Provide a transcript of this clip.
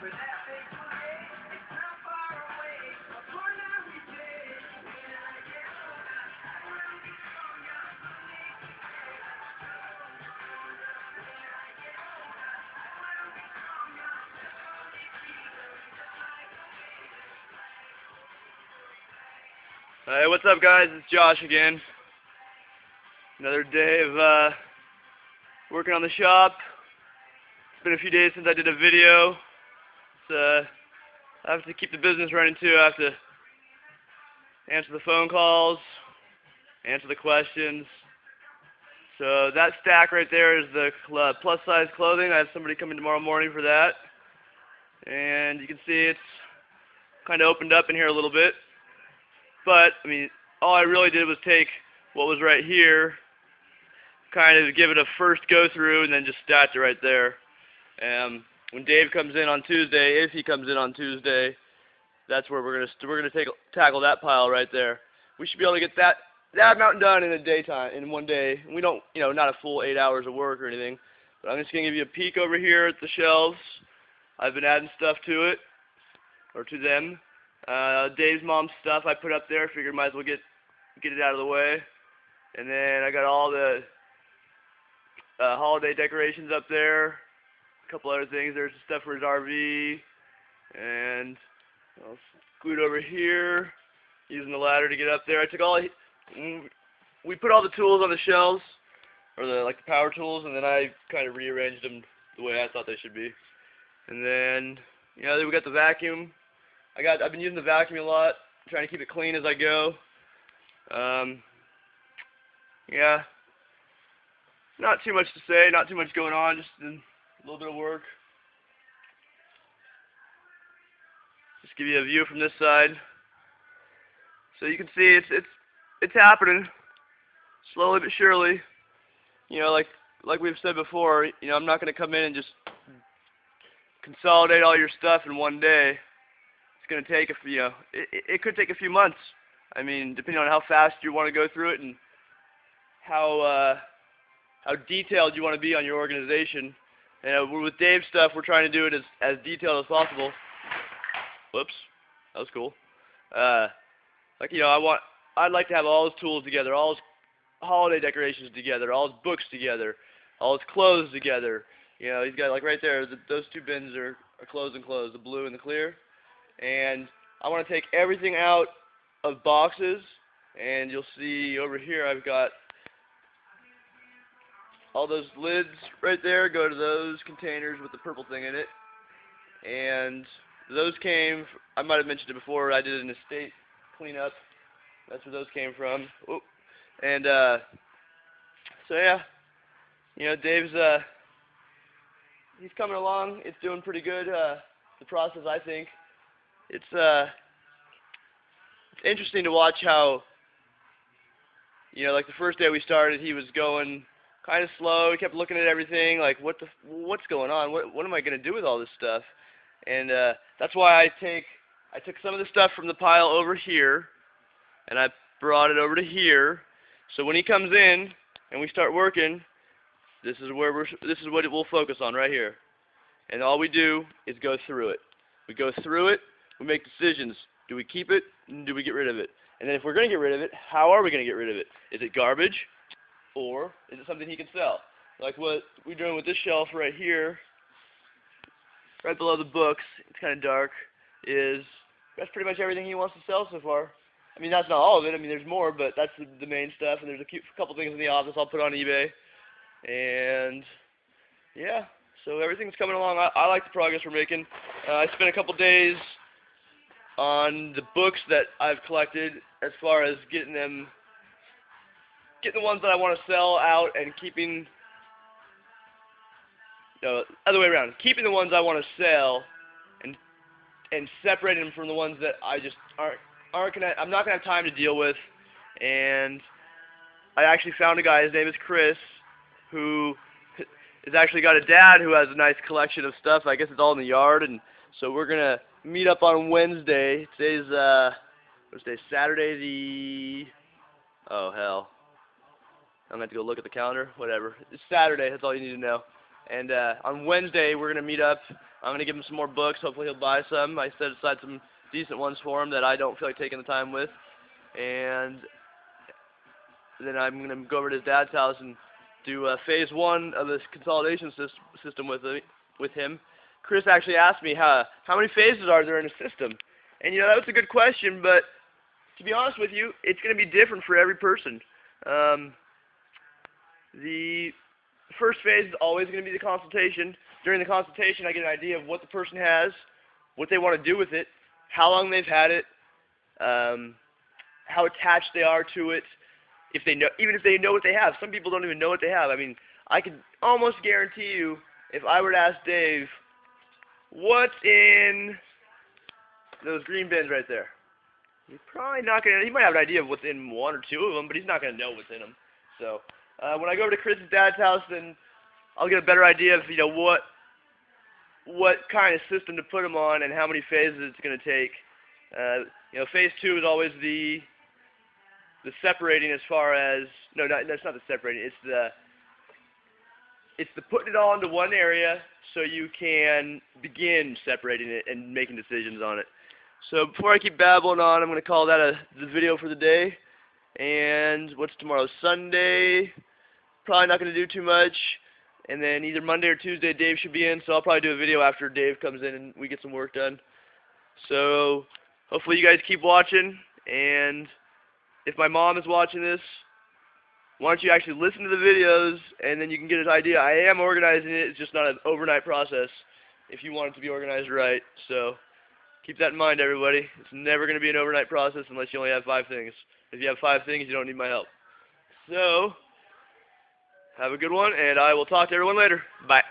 Hey, what's up, guys? It's Josh again. Another day of working on the shop. It's been a few days since I did a video. I have to keep the business running too. I have to answer the phone calls, answer the questions. So that stack right there is the plus size clothing. I have somebody coming tomorrow morning for that. And you can see it's kind of opened up in here a little bit. But, I mean, all I really did was take what was right here, kind of give it a first go-through, and then just stacked it right there. When Dave comes in on Tuesday, if he comes in on Tuesday, that's where we're gonna tackle that pile right there. We should be able to get that amount done in one day. We don't, not a full 8 hours of work or anything. But I'm just gonna give you a peek over here at the shelves. I've been adding stuff to it, or to them. Dave's mom's stuff I put up there. Figured might as well get it out of the way. And then I got all the holiday decorations up there. A couple other things. There's stuff for his RV. And I'll scoot over here using the ladder to get up there. We put all the tools on the shelves, or the power tools, and then I kind of rearranged them the way I thought they should be. And then then we got the vacuum. I've been using the vacuum a lot, trying to keep it clean as I go. Yeah, not too much to say, not too much going on, just a little bit of work. Just give you a view from this side, so you can see it's happening slowly but surely. Like we've said before, I'm not going to come in and just consolidate all your stuff in one day. It's going to take it could take a few months. I mean, depending on how fast you want to go through it and how detailed you want to be on your organization. And with Dave's stuff, we're trying to do it as detailed as possible. Whoops, that was cool. I'd like to have all his tools together, all his holiday decorations together, all his books together, all his clothes together. He's got right there. Those two bins are clothes and clothes, the blue and the clear. And I want to take everything out of boxes, and you'll see over here I've got all those lids right there. Go to those containers with the purple thing in it, and those came, I might have mentioned it before, I did an estate cleanup. That's where those came from. Oh. And so yeah, Dave's he's coming along. It's doing pretty good. The process, I think. It's interesting to watch how, like the first day we started, he was going kind of slow. He kept looking at everything, like what's going on? What am I going to do with all this stuff? And that's why I took some of the stuff from the pile over here, and I brought it over to here. So when he comes in and we start working, this is what it will focus on right here. And all we do is go through it. We go through it. We make decisions. Do we keep it? Do we get rid of it? And then if we're going to get rid of it, how are we going to get rid of it? Is it garbage, or is it something he can sell? Like what we're doing with this shelf right here, right below the books. It's kind of dark. That's pretty much everything he wants to sell so far. I mean, that's not all of it. I mean, there's more, but that's the main stuff. And there's a couple things in the office I'll put on eBay. And yeah, so everything's coming along. I like the progress we're making. I spent a couple days on the books that I've collected, as far as getting the ones that I want to sell out, and keeping, other way around, keeping the ones I want to sell, and separating them from the ones that I just I'm not gonna have time to deal with. And I actually found a guy. His name is Chris, who has actually got a dad who has a nice collection of stuff. I guess it's all in the yard, and so we're gonna meet up on Wednesday. Today's what's today? Saturday oh hell. I'm gonna have to go look at the calendar. Whatever. It's Saturday, that's all you need to know. And on Wednesday, we're going to meet up. I'm going to give him some more books. Hopefully he'll buy some. I set aside some decent ones for him that I don't feel like taking the time with. And then I'm going to go over to his dad's house and do phase 1 of this consolidation system with him. Chris actually asked me how many phases are there in a system. And, that was a good question, but to be honest with you, it's going to be different for every person. The first phase is always going to be the consultation. During the consultation, I get an idea of what the person has, what they want to do with it, how long they've had it, how attached they are to it, if they know, even if they know what they have. Some people don't even know what they have. I mean, I could almost guarantee you, if I were to ask Dave, what's in those green bins right there? He's probably not going to, he might have an idea of what's in 1 or 2 of them, but he's not going to know what's in them. So, when I go over to Chris's dad's house, then I'll get a better idea of, what kind of system to put them on and how many phases it's going to take. Phase 2 is always the separating, as far as, no, that's not the separating, it's the putting it all into one area so you can begin separating it and making decisions on it. So before I keep babbling on, I'm going to call that the video for the day. And what's tomorrow? Sunday. Probably not going to do too much. And then either Monday or Tuesday Dave should be in, so I'll probably do a video after Dave comes in and we get some work done. So hopefully you guys keep watching, and if my mom is watching this, why don't you actually listen to the videos, and then you can get an idea. I am organizing it. It's just not an overnight process if you want it to be organized right. So keep that in mind, everybody. It's never going to be an overnight process unless you only have 5 things. If you have 5 things, you don't need my help. So have a good one, and I will talk to everyone later. Bye.